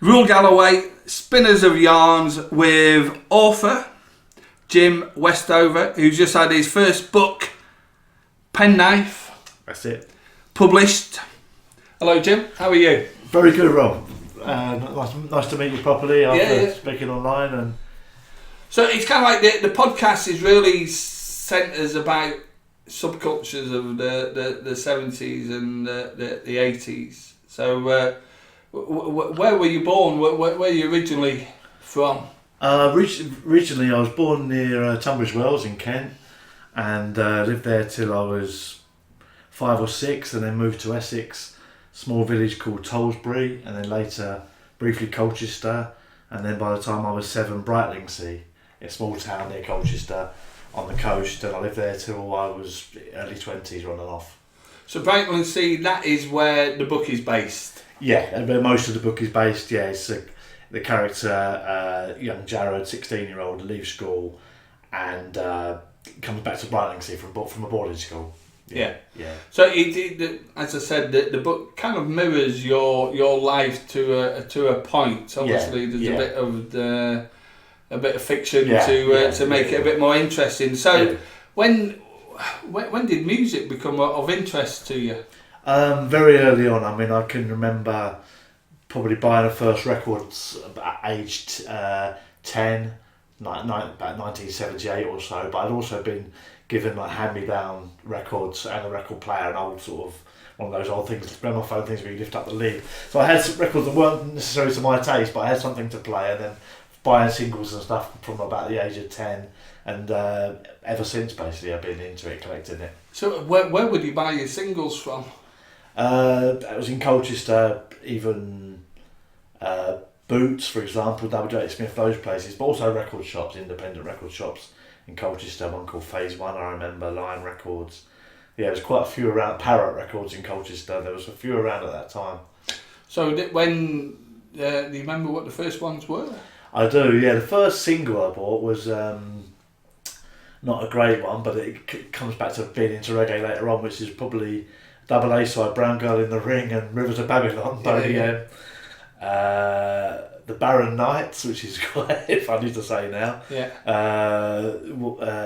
Rule Galloway, Spinners of Yarns, with author Jim Westover, who's just had his first book, Penknife. That's it. Published. Hello, Jim. How are you? Very good, Rob. Nice to meet you properly after speaking online. And so it's kind of like the podcast is really centres about subcultures of the 70s and the 80s. So where were you born? Where were you originally from? Originally I was born near Tunbridge Wells in Kent, and lived there till I was 5 or 6, and then moved to Essex, small village called Tollsbury, and then later briefly Colchester, and then by the time I was 7, Brightlingsea, a small town near Colchester on the coast, and I lived there till I was early 20s, running off. So Brightlingsea, that is where the book is based? Yeah, where most of the book is based, yeah. It's the character, young Jarrod, 16-year-old, leaves school and comes back to Brightlingsea from a boarding school. Yeah. So as I said, the book kind of mirrors your life to a point. Obviously, there's a bit of fiction to make it a bit more interesting. So, when did music become of interest to you? Very early on. I mean, I can remember probably buying the first records at aged 10, about 1978 or so. But I'd also been given like hand-me-down records and a record player, an old sort of one of those old things, gramophone things where you lift up the lid. So I had some records that weren't necessarily to my taste, but I had something to play, and then buying singles and stuff from about the age of 10, and ever since basically I've been into it, collecting it. So where would you buy your singles from? I was in Colchester, even Boots, for example, WJ Smith, those places, but also record shops, independent record shops in Colchester, one called Phase 1, I remember, Lion Records. Yeah, there's quite a few around, Parrot Records in Colchester, there was a few around at that time. So do you remember what the first ones were? I do, yeah. The first single I bought was not a great one, but it comes back to being into reggae later on, which is probably double A side, Brown Girl in the Ring and Rivers of Babylon by the Barren Knights, which is quite funny to say now. Yeah.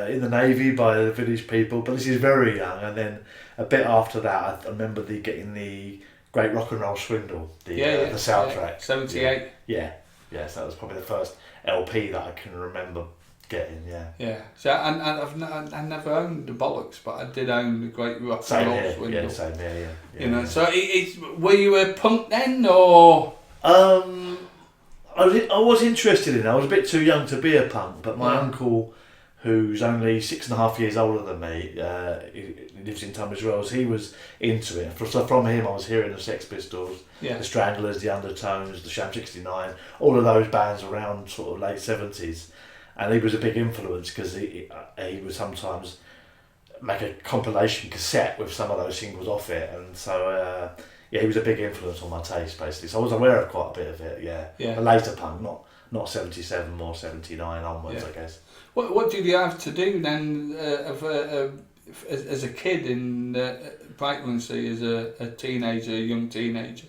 In the Navy by the Village People, but this is very young. And then a bit after that, I remember getting the Great Rock and Roll Swindle, the soundtrack. 78. Yeah. Yes, that was probably the first LP that I can remember getting. Yeah. So I never owned the Bollocks, but I did own the Great Rock and Roll Swindle. Yeah, same here. Yeah. You know, so were you a punk then, or? I was interested in it. I was a bit too young to be a punk, but my uncle, who's only 6.5 years older than me, he lives in Tunbridge Wells, he was into it. So from him I was hearing the Sex Pistols, the Stranglers, the Undertones, the Sham 69, all of those bands around sort of late 70s. And he was a big influence because he would sometimes make a compilation cassette with some of those singles off it. And so, he was a big influence on my taste, basically. So I was aware of quite a bit of it, yeah. But later punk, not 77, more 79 onwards, I guess. What did you have to do then as a kid in Brightlingsea, as a young teenager?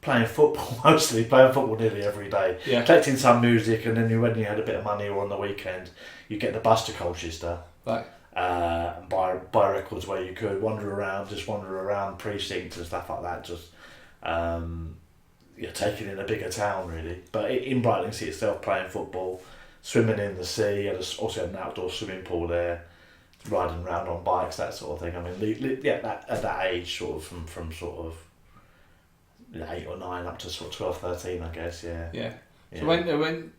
Playing football mostly, playing football nearly every day. Yeah. Collecting some music, and then when you had a bit of money or on the weekend, you get the bus to Colchester. Right. And buy records where you could wander around precincts and stuff like that, just taking in a bigger town really. But in Brightlingsea itself, playing football, swimming in the sea, also had an outdoor swimming pool there, riding around on bikes, that sort of thing. I mean, at that age, sort of from sort of 8 or 9 up to sort of 12, 13, I guess. Yeah. So when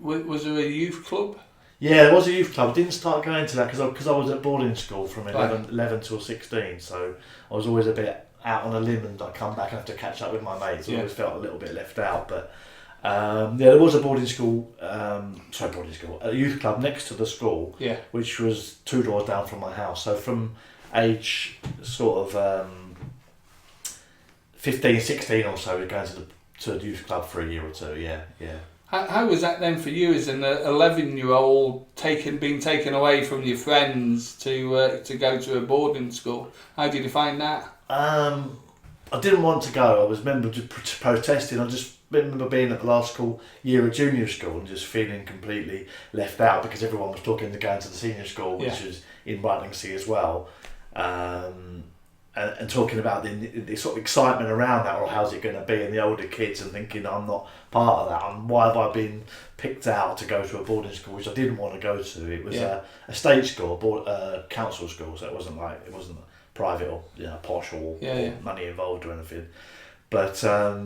was there a youth club? Yeah, there was a youth club. I didn't start going to that because I was at boarding school from 11 till 16, so I was always a bit out on a limb, and I'd come back and have to catch up with my mates. I always felt a little bit left out, but there was a a youth club next to the school, which was 2 doors down from my house. So from age sort of 15, 16 or so, we were going to the youth club for a year or two, yeah. How was that then for you as an 11-year-old being taken away from your friends to go to a boarding school? How did you find that? I I didn't want to go. I was member protesting. I just remember being at the last school year at junior school and just feeling completely left out because everyone was talking to going to the senior school, which was in Brightlingsea as well, and talking about the sort of excitement around that, or how's it going to be, and the older kids, and thinking I'm not part of that, and why have I been picked out to go to a boarding school which I didn't want to go to. It was a state school, council school, so it wasn't private or posh or money involved or anything. But I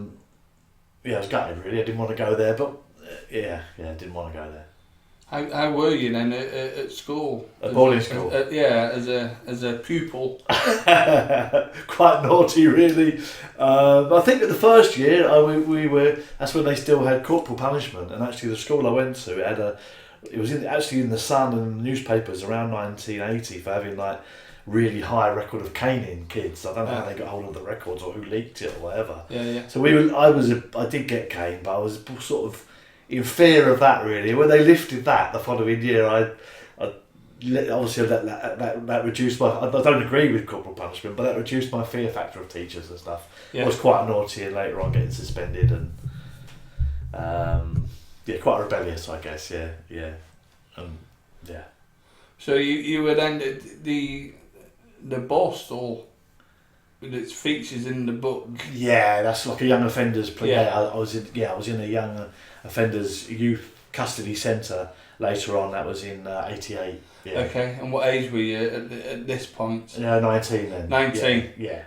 was gutted really. I didn't want to go there, but I didn't want to go there. How were you then at school? At boarding school? As a pupil. Quite naughty, really. I think at the first year we were. That's when they still had corporal punishment, and actually the school I went to it was actually in the Sun and the newspapers around 1980 for having like really high record of caning kids. I don't know how they got hold of the records or who leaked it or whatever. So I did get caned, but I was sort of in fear of that really. When they lifted that the following year, I obviously that reduced my. I don't agree with corporal punishment, but that reduced my fear factor of teachers and stuff. I was quite naughty and later on getting suspended and quite rebellious, I guess. So you were then the Borstal with its features in the book. Yeah, that's like a young offenders play. I was in a young offenders youth custody centre later on. That was in 88. Yeah. Okay, and what age were you at this point? 19 then. 19. Yeah.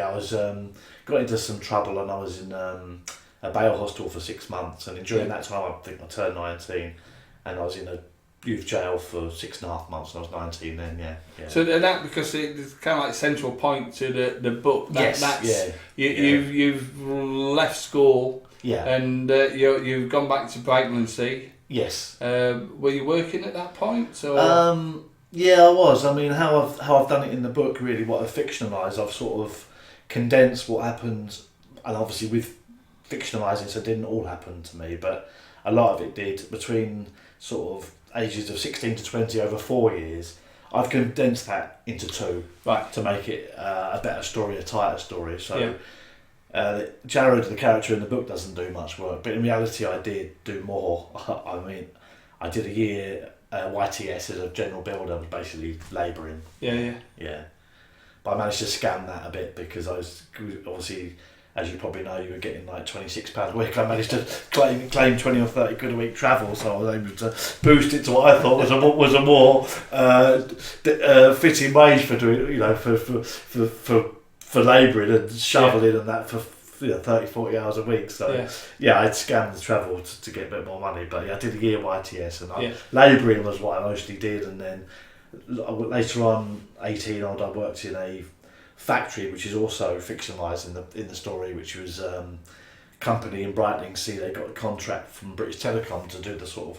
I was got into some trouble and I was in a bail hostel for 6 months, and during that time I think I turned 19, and I was in a youth jail for 6.5 months, and I was 19 then. Yeah. So that because it's kind of like central point to the book. You've left school. Yeah. And you've gone back to Brightlingsea. Yes. Were you working at that point? So. Yeah, I was. I mean, how I've done it in the book, really, what I've fictionalised, I've sort of condensed what happened, and obviously with fictionalising, so it didn't all happen to me, but a lot of it did between sort of ages of 16 to 20 over 4 years. I've condensed that into 2 to make it a better story, a tighter story. So Jarrod, the character in the book, doesn't do much work, but in reality I did do more. I mean, I did a year YTS as a general builder, was basically labouring. Yeah. But I managed to scam that a bit because I was obviously, as you probably know, you were getting like £26 a week. I managed to claim 20 or 30 quid a week travel, so I was able to boost it to what I thought was a more fitting wage for doing, for labouring and shoveling and that for 30-40 hours a week. So I'd scammed the travel to get a bit more money. But I did a year YTS, and labouring was what I mostly did. And then later on, 18 odd, I worked in a factory, which is also fictionalised in the story, which was company in Brightlingsea. They got a contract from British Telecom to do the sort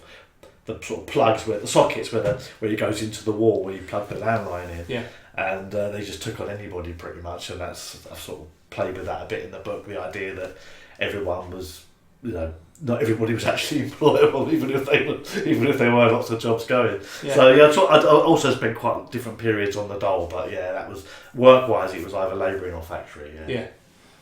of plugs, where the sockets where it goes into the wall where you plug the landline in. And they just took on anybody pretty much, and I've sort of played with that a bit in the book. The idea that everyone was, not everybody was actually employable, even if there were lots of jobs going. So I also spent quite different periods on the dole, but that was work-wise. It was either labouring or factory.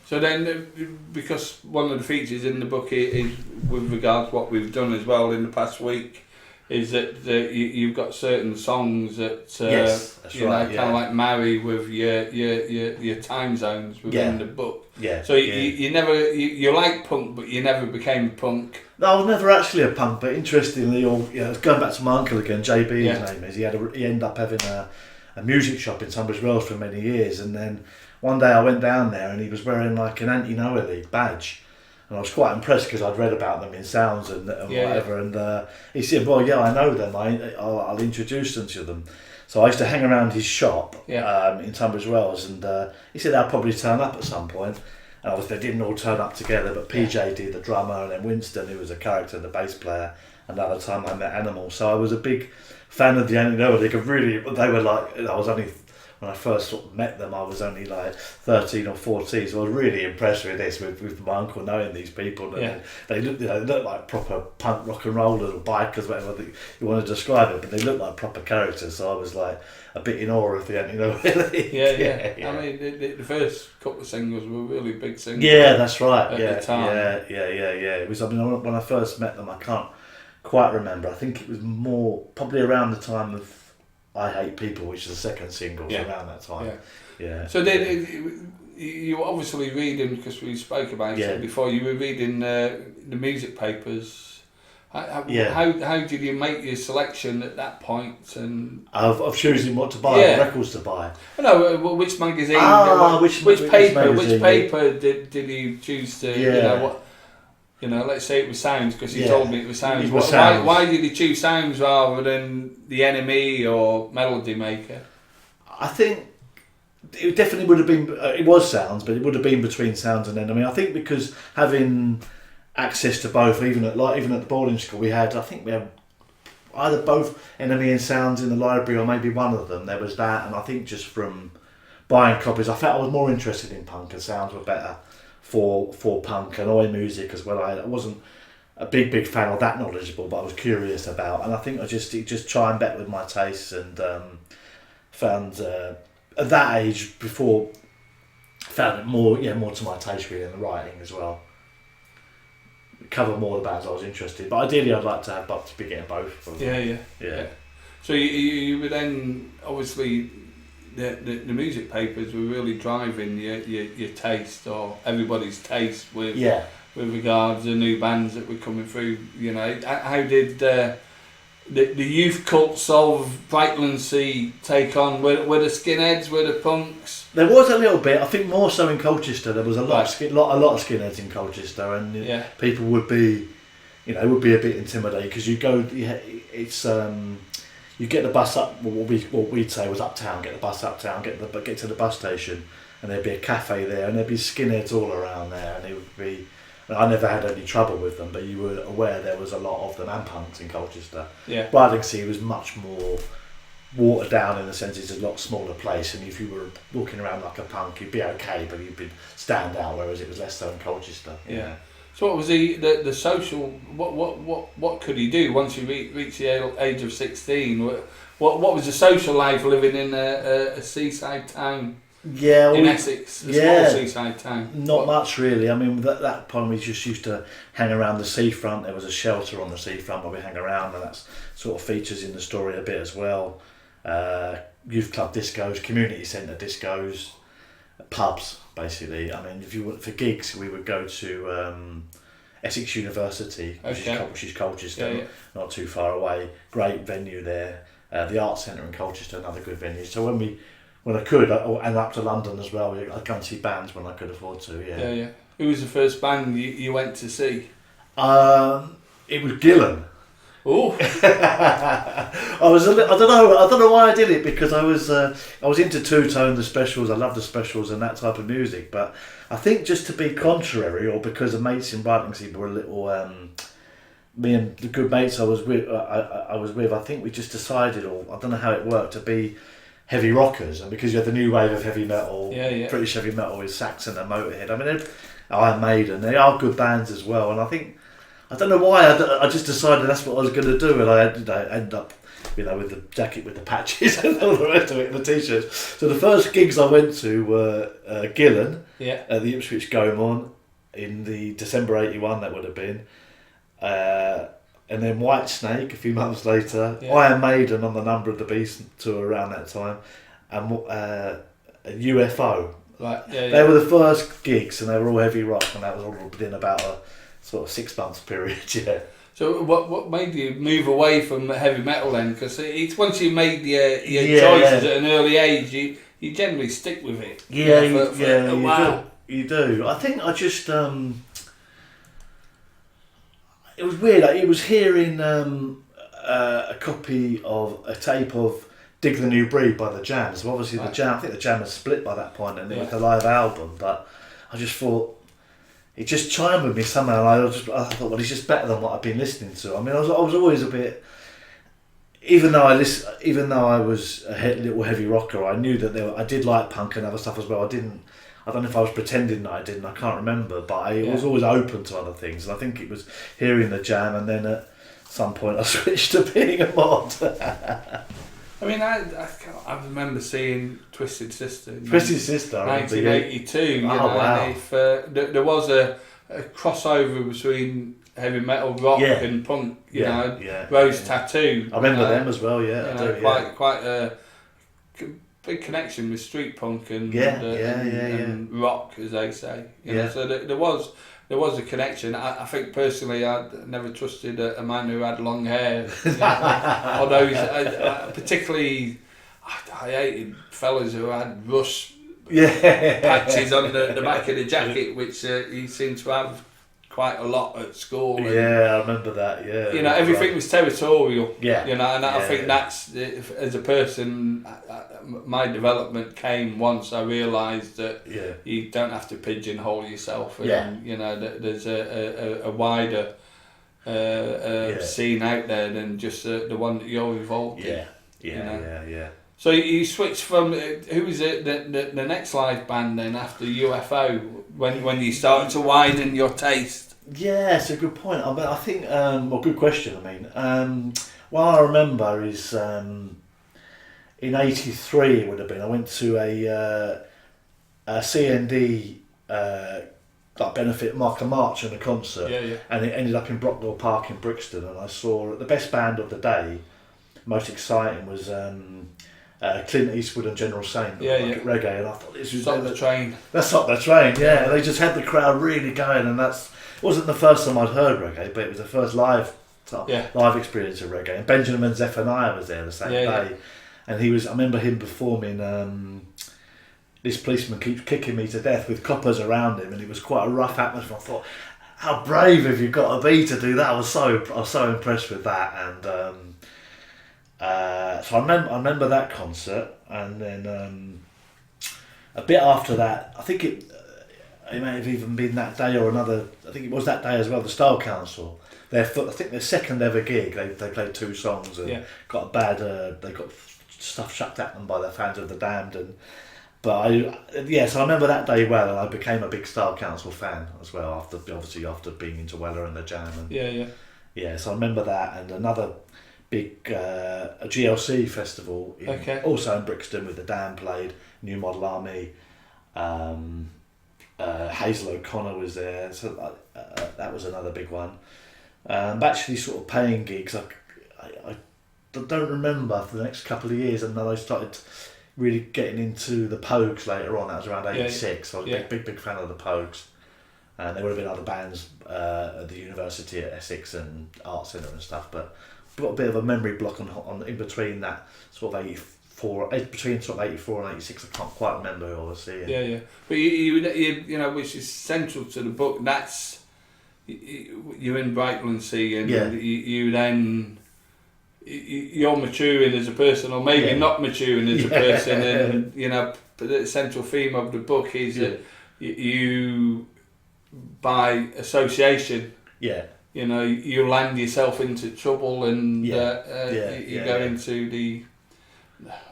So then, because one of the features in the book is with regard to what we've done as well in the past week, is that you've got certain songs that kind of like marry with your time zones within the book. So you never you like punk, but you never became punk. No, I was never actually a punk. But interestingly, going back to my uncle again, JB, his name is. He ended up having a music shop in Tunbridge Wells for many years, and then one day I went down there and he was wearing like an anti-Noah League badge. And I was quite impressed because I'd read about them in Sounds and whatever. And he said, "Well, I know them. I'll introduce them to them." So I used to hang around his shop in Tunbridge Wells, and he said I'll probably turn up at some point. And obviously they didn't all turn up together, but PJ did, the drummer, and then Winston, who was a character, the bass player. Another time I met Animal. So I was a big fan of the Anti-Noah League. They were like, I was only when I first sort of met them, I was only like 13 or 14, so I was really impressed with this, with my uncle knowing these people. And they looked like proper punk rock and rollers or bikers, whatever you want to describe it, but they looked like proper characters, so I was like a bit in awe of them, really. Yeah. I mean, the first couple of singles were really big singles. Yeah, that's right. At the time. Yeah. It was, I mean, when I first met them, I can't quite remember. I think it was probably around the time of I Hate People, which is the second single, around that time. Yeah. So you were obviously reading, because we spoke about it before, you were reading the music papers. How did you make your selection at that point? And of choosing what to buy, what records to buy. No, which magazine? Which paper did you choose to? Let's say it was Sounds, because you told me it was Sounds. Why did you choose Sounds rather than The Enemy or Melody Maker? I think it definitely would have been. It was Sounds, but it would have been between Sounds and Enemy. I think because having access to both, even at the boarding school, we had either both Enemy and Sounds in the library, or maybe one of them. There was that, and I think just from buying copies, I felt I was more interested in punk, and Sounds were better for punk and oi music as well. I wasn't a big fan of that knowledgeable, but I was curious about, and I think it just chimed back with my tastes, and found at that age before found it more to my taste really, and the writing as well. Cover more of the bands I was interested in, but ideally I'd like to be getting both. Yeah. So you were then obviously the music papers were really driving your taste, or everybody's taste with regards to new bands that were coming through. How did the youth cults of Brightlingsea take on? Were the skinheads, were the punks? There was a little bit. I think more so in Colchester. There was a lot of skinheads in Colchester, and people would be a bit intimidated, because you go. You get the bus up. What we'd say was uptown. Get the bus uptown. Get to the bus station, and there'd be a cafe there, and there'd be skinheads all around there, and it would be. I never had any trouble with them, but you were aware there was a lot of them, and punks in Colchester. Yeah. Brightlingsea was much more watered down, in the sense it's a lot smaller place, and if you were walking around like a punk, you'd be okay, but you'd stand out, whereas it was less so in Colchester. Yeah. So what was the social? What could you do once you reached the age of 16? What was the social life living in a seaside town? In Essex, a small seaside town. Not much really. I mean, that point we just used to hang around the seafront. There was a shelter on the seafront where we hang around, and that's sort of features in the story a bit as well. Youth club discos, community centre discos, pubs basically. I mean, if you went for gigs, we would go to Essex University, which is Colchester, not too far away. Great venue there. The Arts Centre in Colchester, another good venue. So when I could, and up to London as well, I'd go and see bands when I could afford to. Yeah. Who was the first band you went to see? It was Gillen. Oh. I don't know why I did it, because I was into two-tone, the Specials. I love the Specials and that type of music, but I think just to be contrary, or because the mates in Brightlingsea were a little. Me and the good mates I was with, I think we just decided, or I don't know how it worked, to be heavy rockers, and because you had the new wave of heavy metal, British heavy metal with Saxon and Motorhead. I mean, Iron Maiden, they are good bands as well, and I don't know why, I just decided that's what I was going to do, and I ended up, with the jacket with the patches and all the rest of it, and the t-shirts. So the first gigs I went to were Gillen at the Ipswich Gaumont in the December 81, that would have been. And then Whitesnake a few months later, Iron Maiden on the Number of the Beast tour around that time, and UFO. They were the first gigs, and they were all heavy rock, and that was all within about a sort of 6 months period. So what made you move away from heavy metal then? Because it's once you made your choices at an early age, you generally stick with it. You do. I think I just. It was weird. It was hearing a copy of a tape of Dig the New Breed by the Jam. So obviously the Jam, I think the Jam was split by that point, and it was the live album. But I just thought it just chimed with me somehow. I thought, well, it's just better than what I've been listening to. I mean, I was always a bit. even though I was a little heavy rocker, I knew that I did like punk and other stuff as well. I don't know if I was pretending that I didn't. I can't remember, but I was always open to other things. And I think it was hearing the Jam, and then at some point I switched to being a mod. I mean, I remember seeing Twisted Sister. In 1982. Wow. And if there was a crossover between heavy metal, rock, and punk. You know, Rose Tattoo. I remember them as well. Yeah, quite a big connection with street punk and rock, as they say. You know, so there was a connection. I think personally, I never trusted a man who had long hair. You know, although particularly, I hated fellas who had rust patches on the back of the jacket, which he seemed to have quite a lot at school. And, I remember that. Yeah, you know, everything was territorial. Yeah, you know, and I think that's, as a person, my development came once I realised that you don't have to pigeonhole yourself, and you know that there's a wider scene out there than just the one that you're involved in. Yeah. So you switched from who was it the next live band then after UFO when you started to widen your taste? Yeah, it's a good point. I think good question. I mean, what I remember is in '83 it would have been. I went to a CND benefit march and a concert, and it ended up in Brockwell Park in Brixton, and I saw the best band of the day. Most exciting was Clint Eastwood and General Saint, reggae, and I thought this was Stop the Train. That's Stop the Train, and they just had the crowd really going, and it wasn't the first time I'd heard reggae, but it was the first live experience of reggae. And Benjamin Zephaniah was there the same day, and I remember him performing. This policeman keeps kicking me to death with coppers around him, and it was quite a rough atmosphere. I thought, how brave have you got to be to do that? I was so impressed with that, and so I remember that concert, and then a bit after that, I think it may have even been that day or another. I think it was that day as well. The Style Council, I think their second ever gig, they played 2 songs and got a bad. They got stuff chucked at them by their fans of the Damned, so I remember that day well, and I became a big Style Council fan as well after being into Weller and the Jam. And, so I remember that, and another big a GLC festival also in Brixton with the Damned played, New Model Army. Hazel O'Connor was there, so that was another big one. Actually, sort of paying gigs, I don't remember for the next couple of years, and then I started really getting into the Pogues later on. That was around '86. So I was a big fan of the Pogues, and there would have been other bands at the university at Essex and Art Centre and stuff. But I've got a bit of a memory block on in between that sort of between sort of '84 and '86. I can't quite remember who I was seeing. But you know, which is central to the book. That's you're in Brightlingsea, and you then. You're maturing as a person, or maybe not maturing as a person, and you know the central theme of the book is that you, by association, you know, you land yourself into trouble, and you go into the.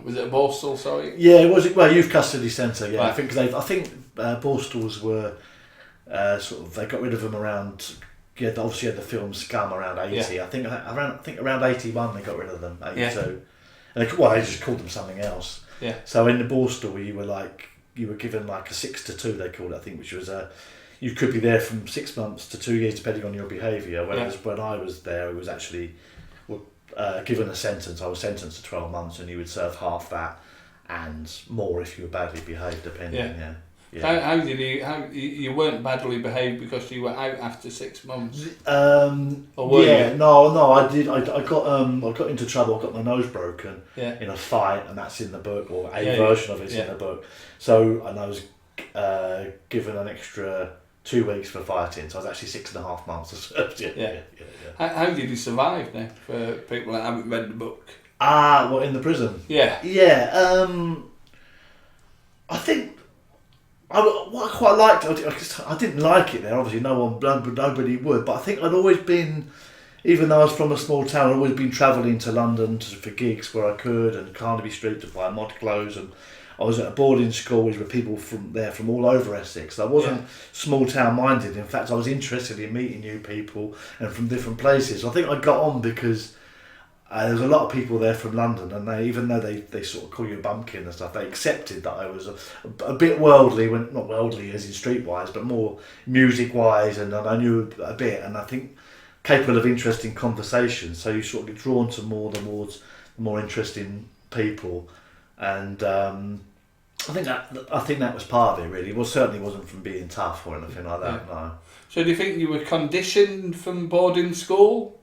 Was it Borstal? Sorry. Yeah, it was. Well, youth custody centre. Yeah, right. I think Borstals were sort of, they got rid of them around. Yeah, they obviously had the film Scum around 80. I think around 81 they got rid of them. 82. And they just called them something else. Yeah. So in the Borstal, you were given like a 6 to 2, they called it, I think, which was you could be there from 6 months to 2 years depending on your behaviour. Whereas when I was there, it was actually given a sentence. I was sentenced to 12 months, and you would serve half that and more if you were badly behaved, depending. Yeah. How did you weren't badly behaved because you were out after 6 months? Or were you? No, I did. I got into trouble. I got my nose broken in a fight, and that's in the book, or a version of it's in the book. So, and I was given an extra 2 weeks for fighting. So I was actually 6.5 months served. How did you survive then? For people that haven't read the book. In the prison? Yeah. I think. What I quite liked, I didn't like it there, obviously nobody would, but I think I'd always been even though I was from a small town, I'd always been travelling to London for gigs where I could, and Carnaby Street to buy mod clothes, and I was at a boarding school with people from all over Essex. I wasn't small town minded. In fact, I was interested in meeting new people and from different places. I think I got on because there's a lot of people there from London, and they, even though they sort of call you a bumpkin and stuff, they accepted that I was a bit worldly, not worldly as in streetwise, but more music-wise, and I knew a bit, and I think capable of interesting conversations. So you sort of get drawn to towards more interesting people, and I think that was part of it. Really, certainly wasn't from being tough or anything like that. Yeah. No. So do you think you were conditioned from boarding school?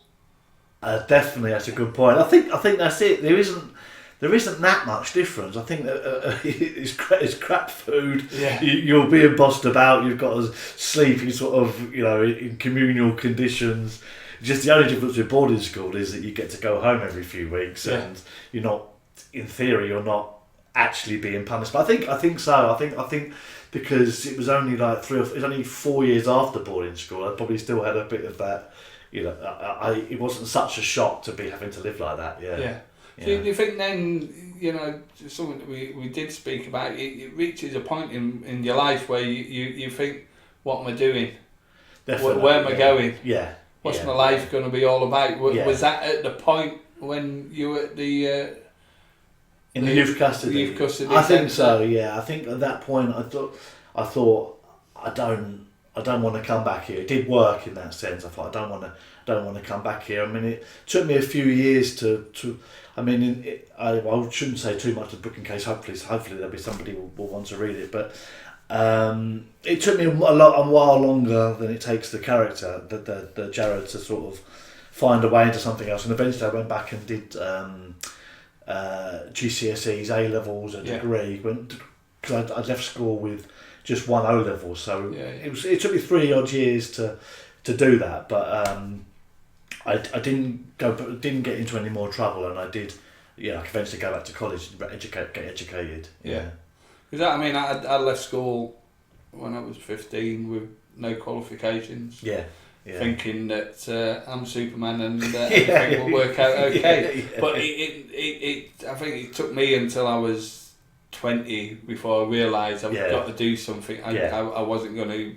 Definitely, that's a good point. I think that's it. There isn't that much difference. I think that it's crap food. Yeah. You're being bossed about. You've got to sleep in sort of in communal conditions. Just the only difference with boarding school is that you get to go home every few weeks, and you're not, in theory, you're not actually being punished. But I think so. I think because it was only like it was only 4 years after boarding school, I probably still had a bit of that. It wasn't such a shock to be having to live like that. Yeah. So do you think then, something that we did speak about, it reaches a point in your life where you think, what am I doing? Definitely, where am I going? Yeah. What's my life going to be all about? Was that at the point when you were at the in the youth custody? Youth custody. I think so. Yeah. I think at that point I thought I don't want to come back here. It did work in that sense. I thought I don't want to come back here. I mean, it took me a few years to. I mean, I shouldn't say too much of the book in case hopefully there'll be somebody who will want to read it. But it took me a while longer than it takes the character, the Jarrod, to sort of find a way into something else. And eventually I went back and did GCSEs, A levels, a degree. Because I'd left school with just one O level, so it took me 3 odd years to do that, but I didn't get into any more trouble, and I did I could eventually go back to college and get educated. Because I left school when I was 15 with no qualifications. Thinking that I'm Superman and everything will work out okay. But I think it took me until I was 20 before I realised I've got to do something. I wasn't going to,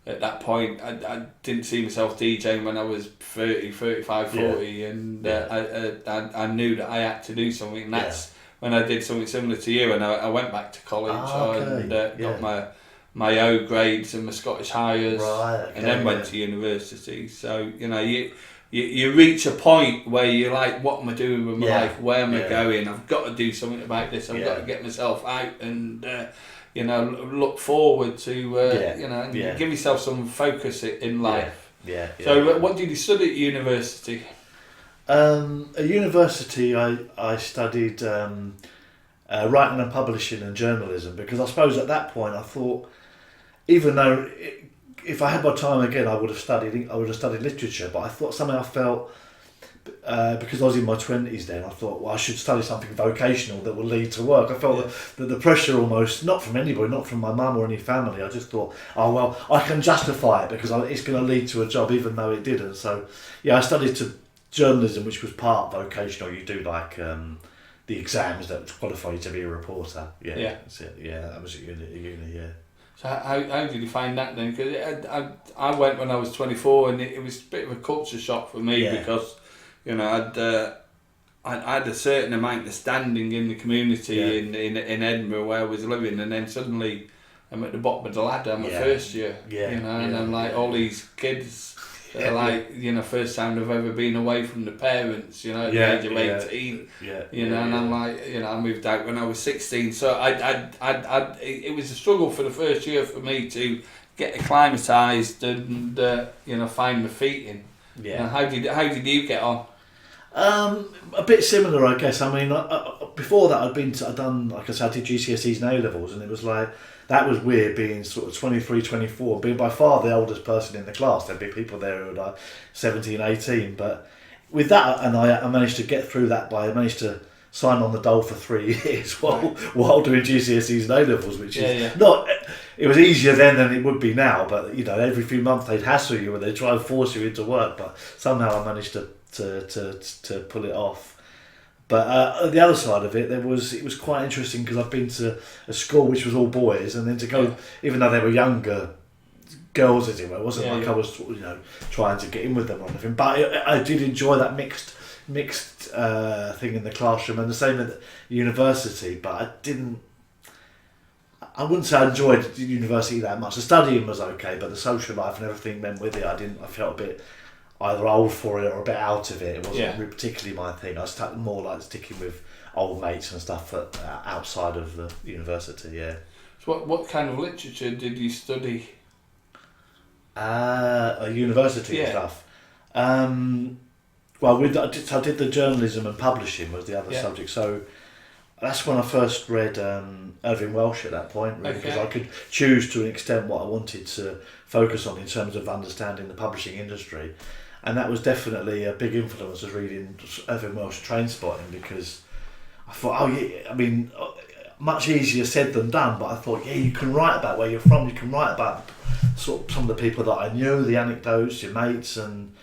at that point, I didn't see myself DJing when I was 30, 35, 40, and I knew that I had to do something, and that's when I did something similar to you, and I went back to college and got my O grades and my Scottish Highers, and then went to university. So, you reach a point where you're like, what am I doing with my life? Where am I going? I've got to do something about this. I've got to get myself out and, look forward to, and give yourself some focus in life. So what did you study at university? At university, I studied writing and publishing and journalism, because I suppose at that point I thought, even though if I had my time again, I would have studied literature. But I thought somehow I felt because I was in my 20s then, I thought, well, I should study something vocational that will lead to work. I felt that the pressure almost, not from anybody, not from my mum or any family. I just thought, oh well, I can justify it because it's going to lead to a job, even though it didn't. So I studied journalism, which was part vocational. You do like the exams that qualify you to be a reporter. That's it. That was at uni. So how did you find that then? Because I went when I was 24, and it was a bit of a culture shock for me because I had a certain amount of standing in the community in Edinburgh where I was living, and then suddenly I'm at the bottom of the ladder. I'm a first year, and I'm like all these kids. Like, first time I've ever been away from the parents, at the age of 18, and I'm like, I moved out when I was 16, so it was a struggle for the first year for me to get acclimatised and, find my feet in. How did you get on? A bit similar, I guess. I mean, before that I'd done, like I said, I did GCSEs and A levels, and it was like, that was weird being sort of 23, 24, being by far the oldest person in the class. There'd be people there who were like 17, 18. But with that, and I managed to get through that I managed to sign on the dole for 3 years while doing GCSEs and A-levels, which is not... it was easier then than it would be now. But every few months they'd hassle you and they'd try and force you into work. But somehow I managed to pull it off. But the other side of it, it was quite interesting because I've been to a school which was all boys, and then to go, even though they were younger girls, as it were, it wasn't I was trying to get in with them or anything. But I did enjoy that mixed thing in the classroom, and the same at university. But I wouldn't say I enjoyed university that much. The studying was okay, but the social life and everything went with it. I felt a bit either old for it or a bit out of it. It wasn't particularly my thing. I was more like sticking with old mates and stuff outside of the university. Yeah. So what kind of literature did you study? University and stuff. Well, I did the journalism and publishing was the other subject. So that's when I first read Irving Welsh at that point, really, because I could choose to an extent what I wanted to focus on in terms of understanding the publishing industry. And that was definitely a big influence, was reading Irving Welsh Trainspotting, because I thought, much easier said than done, but I thought, you can write about where you're from, you can write about sort of some of the people that I knew, the anecdotes, your mates, and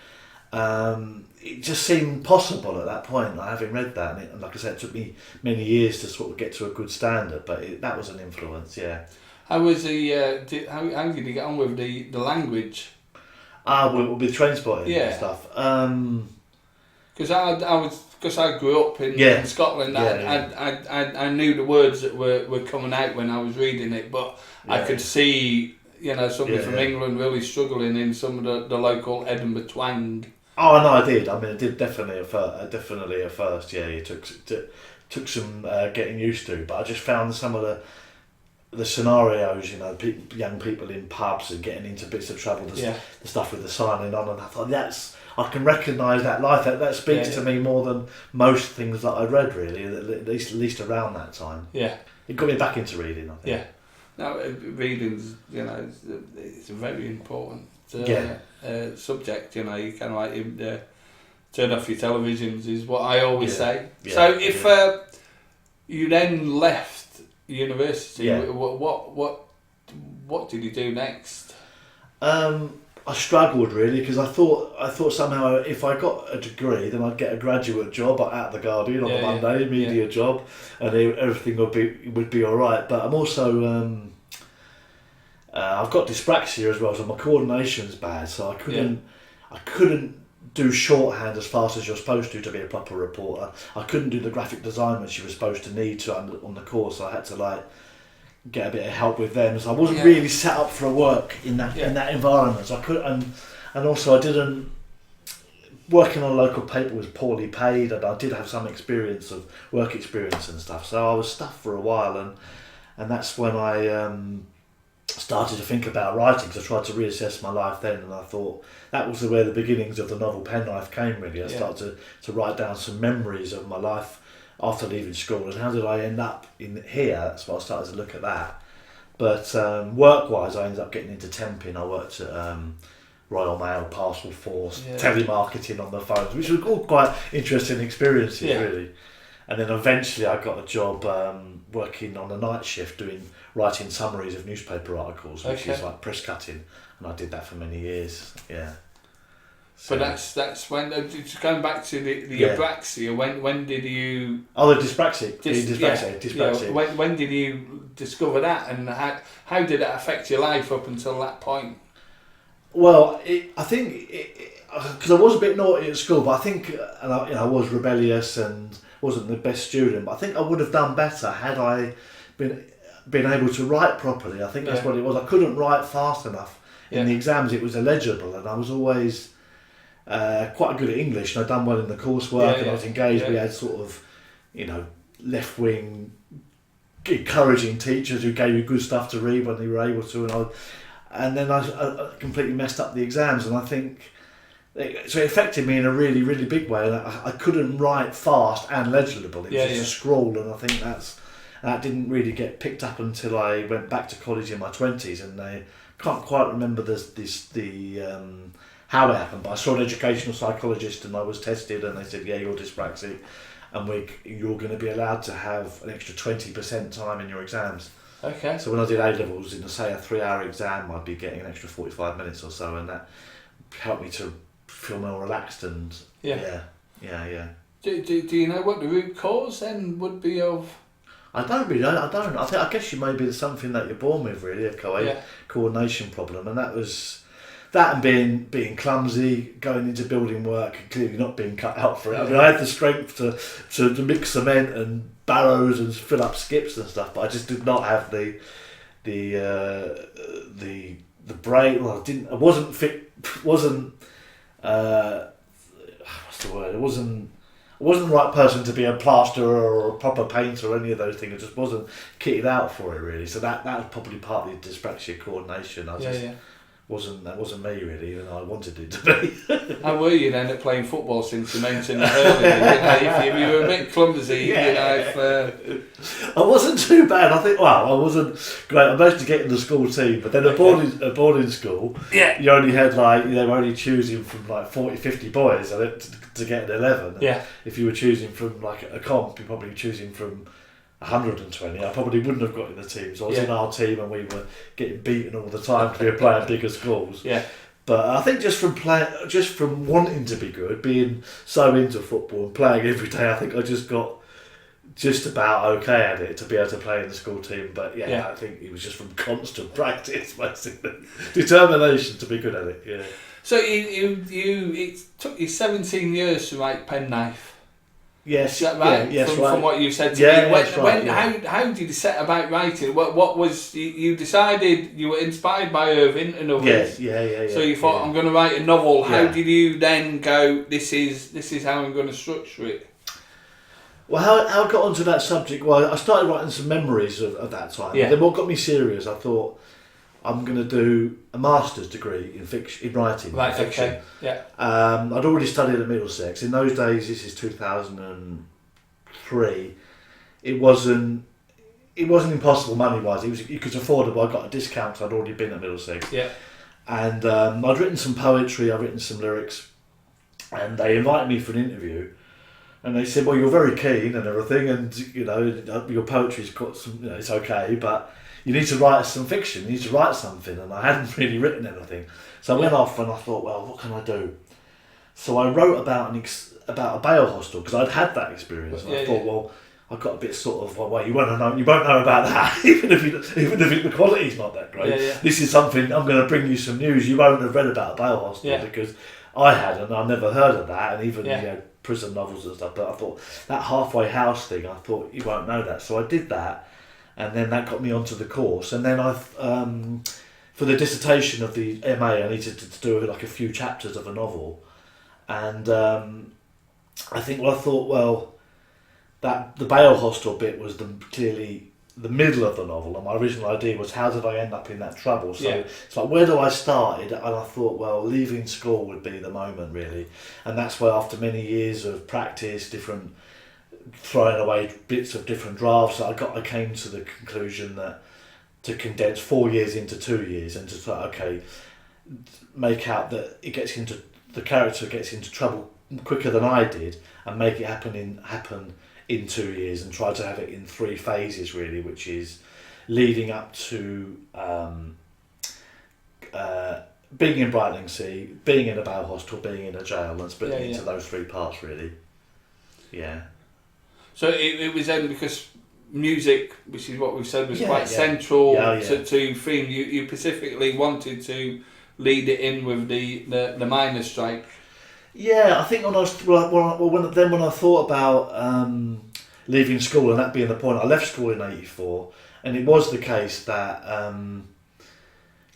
it just seemed possible at that point, having read that. And like I said, it took me many years to sort of get to a good standard, but that was an influence, yeah. How was how did you get on with the language? With Trainspotting and stuff. Because I grew up in Scotland, I knew the words that were coming out when I was reading it, but I could see somebody from England really struggling in some of the local Edinburgh twang. Oh no, I did. I mean, I did definitely at first. Yeah, it took some getting used to, but I just found some of the scenarios, young people in pubs and getting into bits of trouble, the stuff with the signing on, and I thought I can recognise that life. That speaks to me more than most things that I read, really, at least around that time. Yeah, it got me back into reading, I think. Yeah, now reading's it's a very important subject. You kind of like turn off your televisions is what I always say. Yeah. So if you then left university, what did you do next? I struggled really, because I thought somehow if I got a degree then I'd get a graduate job at the Guardian on a Monday, media job, and everything would be all right. But I'm also I've got dyspraxia as well, so my coordination's bad, so I couldn't do shorthand as fast as you're supposed to be a proper reporter. I couldn't do the graphic design which you were supposed to need to on the course. So I had to get a bit of help with them. So I wasn't really set up for work in that environment. So I could, and also I didn't. Working on a local paper was poorly paid, and I did have some work experience and stuff. So I was stuffed for a while, and that's when I started to think about writing. So I tried to reassess my life then, and I thought that was where the beginnings of the novel Penknife came, really. I started to write down some memories of my life after leaving school, and how did I end up in here. That's why I started to look at that. But work-wise, I ended up getting into temping. I worked at Royal Mail, Parcel Force, telemarketing on the phones, which were all quite interesting experiences, really. And then eventually I got a job working on a night shift writing summaries of newspaper articles, which is like press cutting, and I did that for many years. Yeah. So, but that's when going back to the apraxia. When did you? Oh, the dyspraxia. When did you discover that, and how did it affect your life up until that point? Well, I think because I was a bit naughty at school, but I think I was rebellious and wasn't the best student. But I think I would have done better had I been able to write properly. I think that's what it was. I couldn't write fast enough in the exams. It was illegible, and I was always quite good at English, and I'd done well in the coursework, and I was engaged. We had sort of, left-wing, encouraging teachers who gave you good stuff to read when they were able to, and then I completely messed up the exams, and I think so it affected me in a really, really big way. And I couldn't write fast and legible. It was just a scrawl, and I think that didn't really get picked up until I went back to college in my 20s, and I can't quite remember how it happened, but I saw an educational psychologist and I was tested, and they said, you're dyspraxic, and you're going to be allowed to have an extra 20% time in your exams. Okay. So when I did A-levels, in say a 3-hour exam, I'd be getting an extra 45 minutes or so, and that helped me to feel more relaxed and yeah. Do you know what the root cause then would be of? I don't really. I don't. I guess you maybe there's something that you're born with, really, a coordination problem, and that was that, and being clumsy, going into building work, and clearly not being cut out for it. I mean, I had the strength to mix cement and barrows and fill up skips and stuff, but I just did not have the brain. Well, I wasn't fit. Wasn't what's the word? I wasn't the right person to be a plasterer or a proper painter or any of those things. I just wasn't kitted out for it, really. So that was probably partly dyspraxia coordination. That wasn't me, really, even though I wanted it to be. How were you then at playing football, since you mentioned that earlier? You were a bit clumsy. I wasn't too bad. I think. Well, I wasn't great. I managed to get in the school team, but then a boarding school, you only had they were only choosing from 40, 50 boys to get an 11. And if you were choosing from a comp, you're probably choosing from 120. I probably wouldn't have got in the team. So I was in our team, and we were getting beaten all the time because we were playing bigger schools. Yeah. But I think just from wanting to be good, being so into football and playing every day, I think I just got just about okay at it to be able to play in the school team. But I think it was just from constant practice, basically, determination to be good at it. Yeah. So it took you 17 years to write Penknife. Yes, is that right? From what you said to me. How did you set about writing? What was you decided you were inspired by Irving and others? Yeah. So you thought, I'm going to write a novel. How did you then go? This is how I'm going to structure it. Well, how I got onto that subject? Well, I started writing some memories of that time. Yeah. Then what got me serious? I thought, I'm going to do a master's degree in writing. Right, fiction. okay. Yeah. I'd already studied at Middlesex. In those days, this is 2003. It wasn't impossible money-wise. You could afford it, but I got a discount because I'd already been at Middlesex. Yeah. And I'd written some poetry, I'd written some lyrics, and they invited me for an interview. And they said, well, you're very keen and everything, and your poetry's got some, it's okay, but you need to write some fiction, you need to write something. And I hadn't really written anything. So I went off and I thought, well, what can I do? So I wrote about a bail hostel, because I'd had that experience. And I thought, well, I've got a bit sort of, well, you won't know about that, even if the quality's not that great. Yeah. This is something, I'm going to bring you some news. You won't have read about a bail hostel because I hadn't, I'd never heard of that, and even prison novels and stuff. But I thought that halfway house thing, I thought you won't know that. So I did that, and then that got me onto the course. And then for the dissertation of the MA, I needed to do a few chapters of a novel, and I thought that the bail hostel bit was clearly the middle of the novel, and my original idea was, how did I end up in that trouble? So it's like, where do I start? And I thought, well, leaving school would be the moment, really. And that's where, after many years of practice, throwing away bits of different drafts, I came to the conclusion that to condense 4 years into 2 years, and to thought, make out that the character gets into trouble quicker than I did, and make it happen in 2 years, and try to have it in 3 phases, really, which is leading up to being in Brightlingsea, being in a bail hostel, being in a jail, and splitting into those 3 parts, really. Yeah. So it was then, because music, which is what we've said, was quite central to theme. You specifically wanted to lead it in with the miners' strike. Yeah, I think when I thought about leaving school, and that being the point, I left school in '84, and it was the case that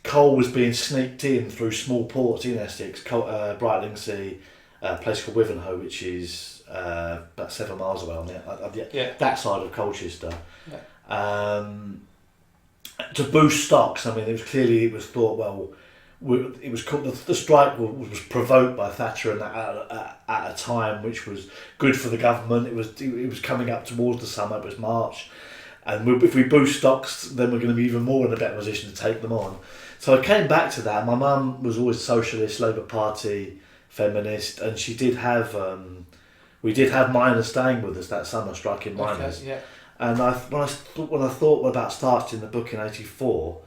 coal was being sneaked in through small ports in Essex, Brightlingsea, a place called Wivenhoe, which is about 7 miles away on that side of Colchester. Yeah. To boost stocks, I mean, it was thought, well, it was called, the strike was provoked by Thatcher, and at a time which was good for the government. It was coming up towards the summer. It was March, and if we boost stocks, then we're going to be even more in a better position to take them on. So I came back to that. My mum was always socialist, Labour Party, feminist, and she did have we did have miners staying with us that summer, striking miners. Okay, yeah. And when I thought about starting the book in '84,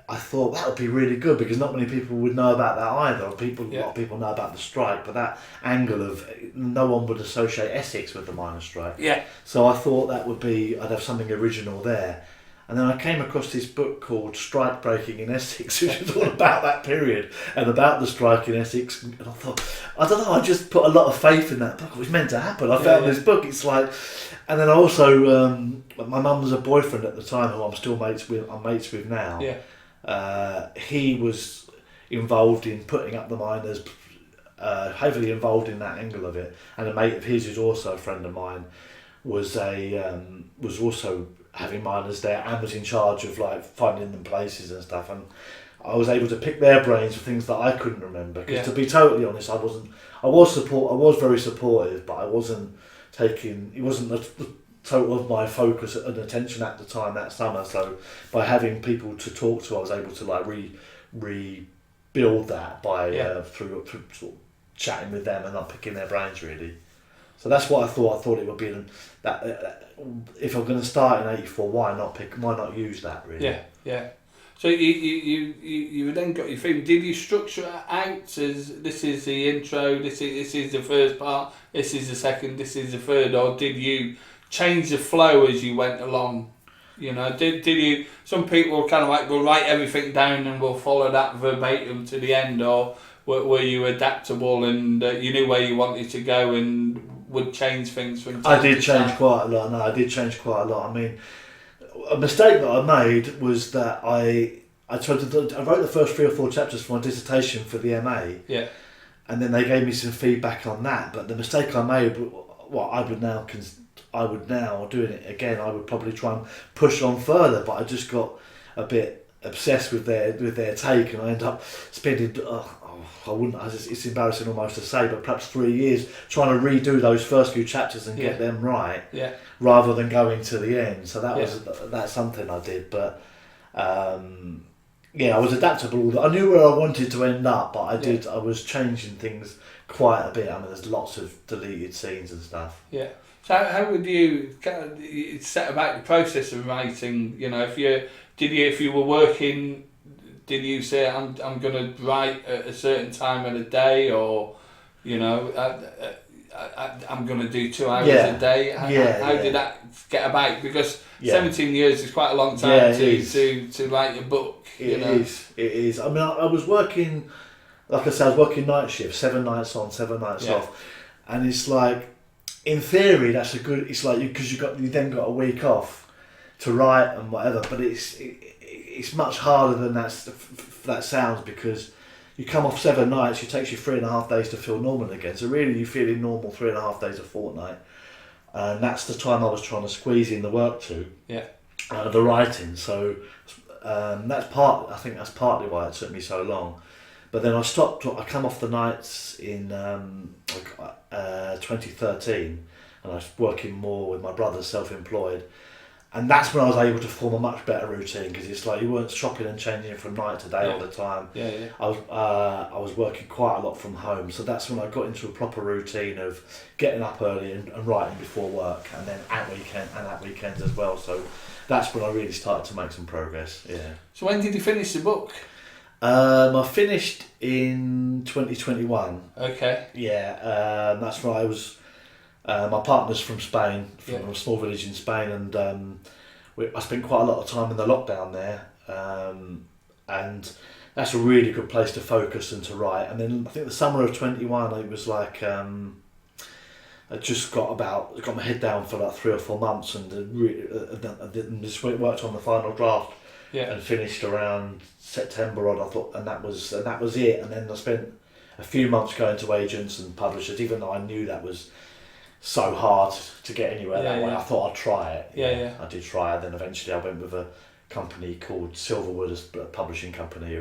I thought that would be really good because not many people would know about that either. A lot of people know about the strike, but that angle of no one would associate Essex with the miners' strike. Yeah. So I thought I'd have something original there. And then I came across this book called Strike Breaking in Essex, which was all about that period and about the strike in Essex. And I thought, I don't know, I just put a lot of faith in that book. It was meant to happen. I found this book, it's like... And then I also, my mum was a boyfriend at the time who I'm still mates with now. Yeah. He was involved in putting up the miners, heavily involved in that angle of it. And a mate of his, who's also a friend of mine, was also having miners there and was in charge of like finding them places and stuff, and I was able to pick their brains for things that I couldn't remember. Because to be totally honest, I was very supportive, but I wasn't taking. It wasn't the total of my focus and attention at the time that summer. So by having people to talk to, I was able to like rebuild that by through sort of chatting with them and not picking their brains really. So that's what I thought. I thought it would be that if I'm going to start in '84, why not use that really? Yeah. So you then got your film. Did you structure it out as this is the intro, this is the first part, this is the second, this is the third, or did you change the flow as you went along? You know, did you? Some people kind of like will write everything down and will follow that verbatim to the end, or were you adaptable and you knew where you wanted to go and would change things from time I did change quite a lot. No, I did change quite a lot. I mean, a mistake that I made was that I wrote the first 3 or 4 chapters for my dissertation for the MA. Yeah. And then they gave me some feedback on that. But the mistake I made, I would now doing it again. I would probably try and push on further, but I just got a bit obsessed with their take, and I ended up spending. It's embarrassing almost to say, but perhaps 3 years trying to redo those first few chapters and get them right, rather than going to the end. So that's something I did, but I was adaptable. I knew where I wanted to end up, but I was changing things quite a bit. I mean, there's lots of deleted scenes and stuff. Yeah. So how would you set about the process of writing? You know, if you were working. Did you say I'm going to write at a certain time of the day, or you know I'm going to do 2 hours a day? How did that get about? Because 17 years is quite a long time to write a book. It is. I mean, I was working, like I said, I was working night shifts, 7 nights on, 7 nights off, and it's like, in theory, that's a good. It's like because you then got a week off to write and whatever, but it's much harder than that sounds, because you come off 7 nights, it takes you 3.5 days to feel normal again. So really you're feeling normal 3.5 days a fortnight. And that's the time I was trying to squeeze in the work to. Yeah. The writing. So I think that's partly why it took me so long. But then I come off the nights in 2013, and I was working more with my brother, self-employed. And that's when I was able to form a much better routine, because it's like you weren't shopping and changing from night to day all the time. Yeah. I was working quite a lot from home, so that's when I got into a proper routine of getting up early and writing before work, and then at weekends as well. So that's when I really started to make some progress. Yeah. So when did you finish the book? I finished in 2021. Okay. Yeah. That's when I was. My partner's from Spain, from a small village in Spain, and I spent quite a lot of time in the lockdown there, and that's a really good place to focus and to write. And then I think the summer of 21, it was like I just got my head down for like 3 or 4 months, and just worked on the final draft, and finished around September odd. I thought, and that was it. And then I spent a few months going to agents and publishers, even though I knew that was so hard to get anywhere that way. I thought I'd try it. I did try it. Then eventually I went with a company called Silverwood, a publishing company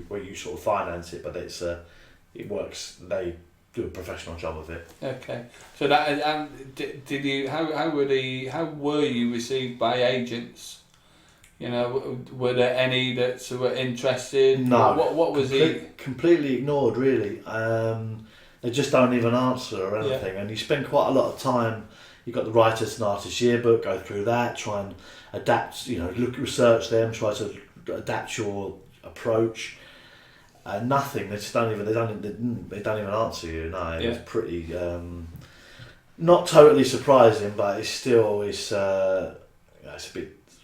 where you sort of finance it, but it works. They do a professional job of it. Okay. So that did you? How were you received by agents? You know, were there any that were interested? No. What was it? Completely ignored, really. They just don't even answer or anything, and you spend quite a lot of time you've got the Writers and Artists Yearbook. Go through that, try and adapt. Research them, try to adapt your approach. Nothing. They just don't even. They don't even answer you. No, it was pretty. Not totally surprising, but it's a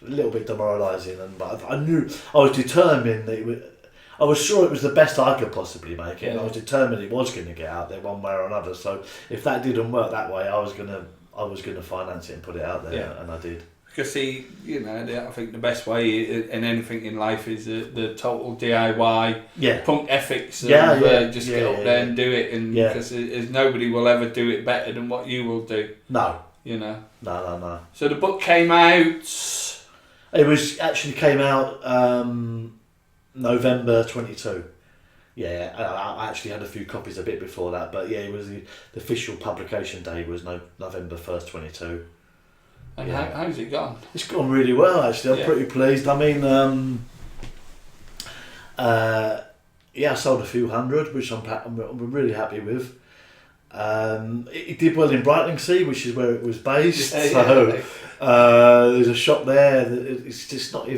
little bit demoralising. But I knew I was determined that I was sure it was the best I could possibly make it, and I was determined it was going to get out there one way or another. So if that didn't work that way, I was gonna finance it and put it out there, and I did. Because I think the best way in anything in life is the total DIY punk ethics. Just get up there and do it, and because nobody will ever do it better than what you will do. No. No. So the book came out. It came out November 22. Yeah, I actually had a few copies a bit before that, but it was the official publication day was November 1st, 22. And how's it gone? It's gone really well, actually. I'm pretty pleased. I mean, I sold a few hundred, which I'm really happy with. It did well in Brightlingsea, which is where it was based. There's a shop there. It's not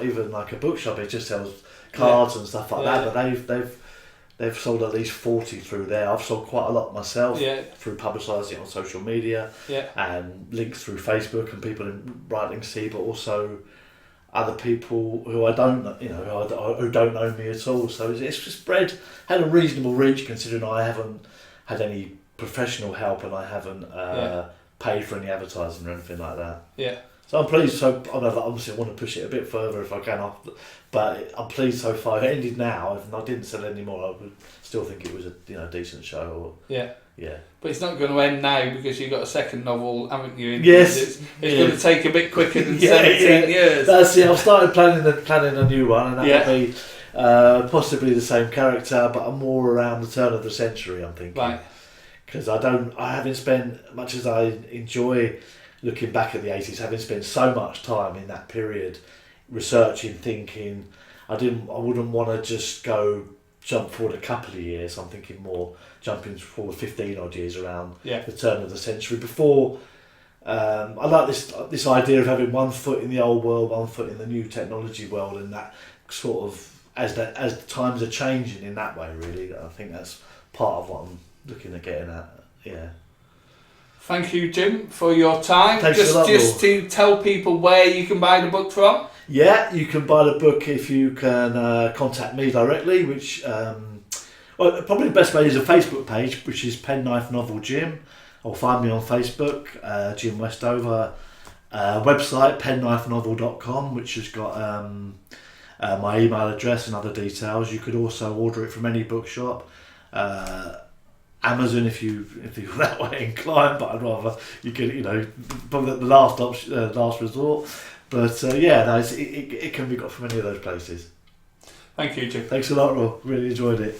even like a bookshop. It just sells cards and stuff like that. But they've sold at least 40 through there. I've sold quite a lot myself through publicising it on social media and links through Facebook and people in Brightlingsea, but also other people who who don't know me at all. So it's just had a reasonable reach, considering I haven't had any professional help and I haven't paid for any advertising or anything like that. Yeah. So I'm pleased. So obviously I want to push it a bit further if I can, but I'm pleased so far. If it ended now, if I didn't sell any more, I would still think it was a decent show. Yeah. But it's not going to end now because you've got a second novel, haven't you? Yes. It's going to take a bit quicker than 17 years. That's it. I've started planning a new one, and that will be possibly the same character, but more around the turn of the century. I'm thinking. Right. Because I haven't spent, much as I enjoy looking back at the 80s, having spent so much time in that period researching, thinking, I wouldn't want to just jump forward a couple of years. I'm thinking more jumping forward 15 odd years around the turn of the century. Before, I like this idea of having one foot in the old world, one foot in the new technology world, and that sort of as times are changing in that way. Really, I think that's part of what I'm looking at getting at. Yeah. Thank you, Jim, for your time. Thanks a lot, just to tell people where you can buy the book from. Yeah, you can buy the book if you can contact me directly, which probably the best way is a Facebook page, which is Penknife Novel Jim, or find me on Facebook, Jim Westover. Website penknifenovel.com, which has got my email address and other details. You could also order it from any bookshop. Amazon if you're that way inclined, but I'd rather you could probably the last resort. But it can be got from any of those places. Thank you, Jim. Thanks a lot, Rob. Really enjoyed it.